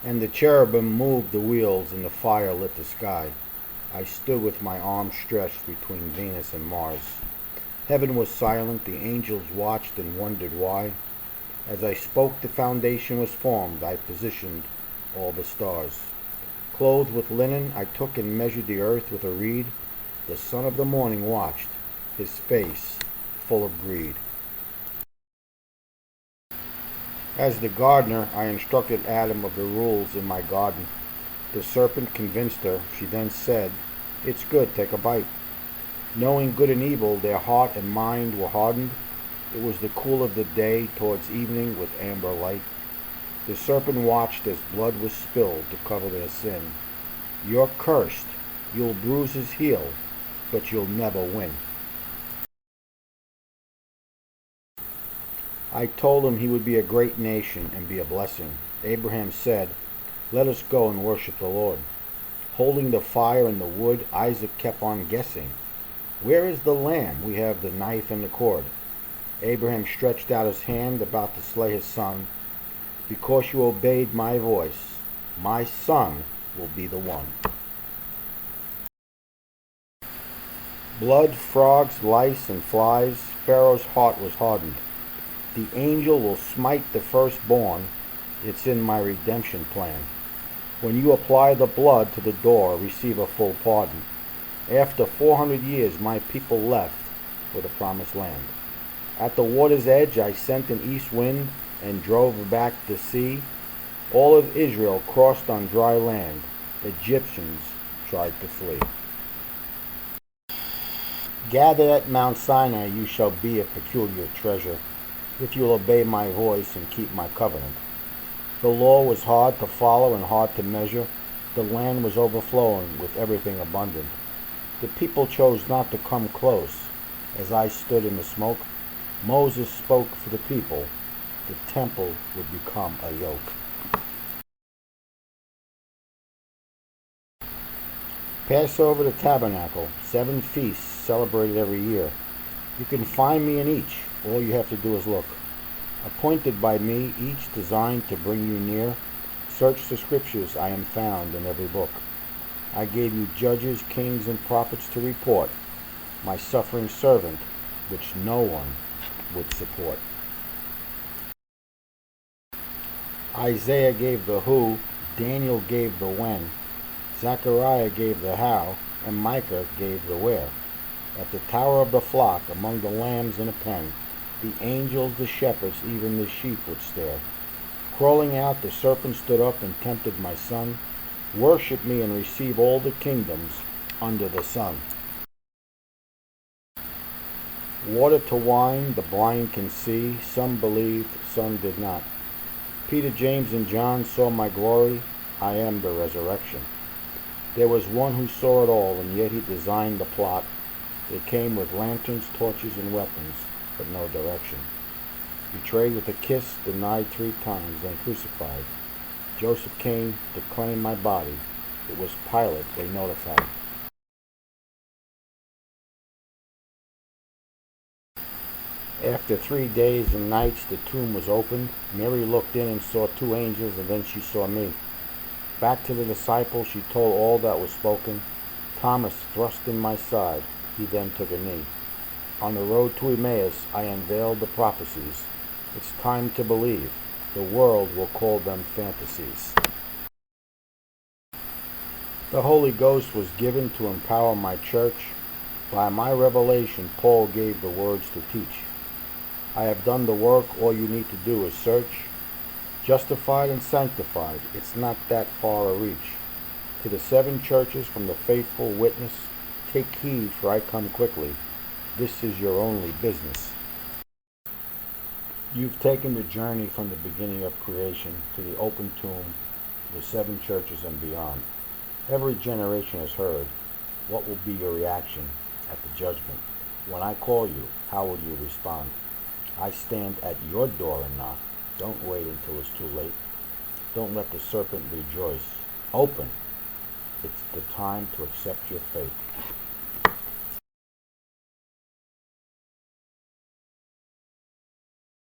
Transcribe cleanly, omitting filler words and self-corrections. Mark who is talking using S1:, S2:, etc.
S1: And the cherubim moved the wheels, and the fire lit the sky. I stood with my arms stretched between Venus and Mars. Heaven was silent, the angels watched and wondered why. As I spoke, the foundation was formed, I positioned all the stars. Clothed with linen, I took and measured the earth with a reed. The son of the morning watched, his face full of greed. As the gardener, I instructed Adam of the rules in my garden. The serpent convinced her. She then said, "It's good, take a bite." Knowing good and evil, their heart and mind were hardened. It was the cool of the day towards evening with amber light. The serpent watched as blood was spilled to cover their sin. "You're cursed. You'll bruise his heel, but you'll never win." I told him he would be a great nation and be a blessing. Abraham said, "Let us go and worship the Lord." Holding the fire and the wood, Isaac kept on guessing. "Where is the lamb? We have the knife and the cord." Abraham stretched out his hand about to slay his son. "Because you obeyed my voice, my son will be the one." Blood, frogs, lice, and flies, Pharaoh's heart was hardened. The angel will smite the firstborn. It's in my redemption plan. When you apply the blood to the door, receive a full pardon. After 400 years, my people left for the promised land. At the water's edge, I sent an east wind and drove back the sea. All of Israel crossed on dry land. Egyptians tried to flee. Gather at Mount Sinai, you shall be a peculiar treasure, if you will obey my voice and keep my covenant. The law was hard to follow and hard to measure. The land was overflowing with everything abundant. The people chose not to come close. As I stood in the smoke, Moses spoke for the people. The temple would become a yoke. Passover, the tabernacle, 7 feasts celebrated every year. You can find me in each. All you have to do is look. Appointed by me, each designed to bring you near. Search the scriptures, I am found in every book. I gave you judges, kings, and prophets to report, my suffering servant, which no one would support. Isaiah gave the who, Daniel gave the when, Zechariah gave the how, and Micah gave the where. At the tower of the flock, among the lambs in a pen, the angels, the shepherds, even the sheep would stare. Crawling out, the serpent stood up and tempted my son. Worship me and receive all the kingdoms under the sun. Water to wine, the blind can see. Some believed, some did not. Peter, James, and John saw my glory. I am the resurrection. There was one who saw it all, and yet he designed the plot. They came with lanterns, torches, and weapons, but no direction. Betrayed with a kiss, denied 3 times, and crucified. Joseph came to claim my body. It was Pilate they notified. After 3 days and nights, the tomb was opened. Mary looked in and saw 2 angels, and then she saw me. Back to the disciples, she told all that was spoken. Thomas thrust in my side. He then took a knee. On the road to Emmaus, I unveiled the prophecies. It's time to believe. The world will call them fantasies. The Holy Ghost was given to empower my church. By my revelation, Paul gave the words to teach. I have done the work. All you need to do is search. Justified and sanctified, it's not that far a reach. To the 7 churches from the faithful witness, take heed, for I come quickly. This is your only business. You've taken the journey from the beginning of creation to the open tomb, to the 7 churches and beyond. Every generation has heard. What will be your reaction at the judgment? When I call you, how will you respond? I stand at your door and knock. Don't wait until it's too late. Don't let the serpent rejoice. Open. It's the time to accept your fate.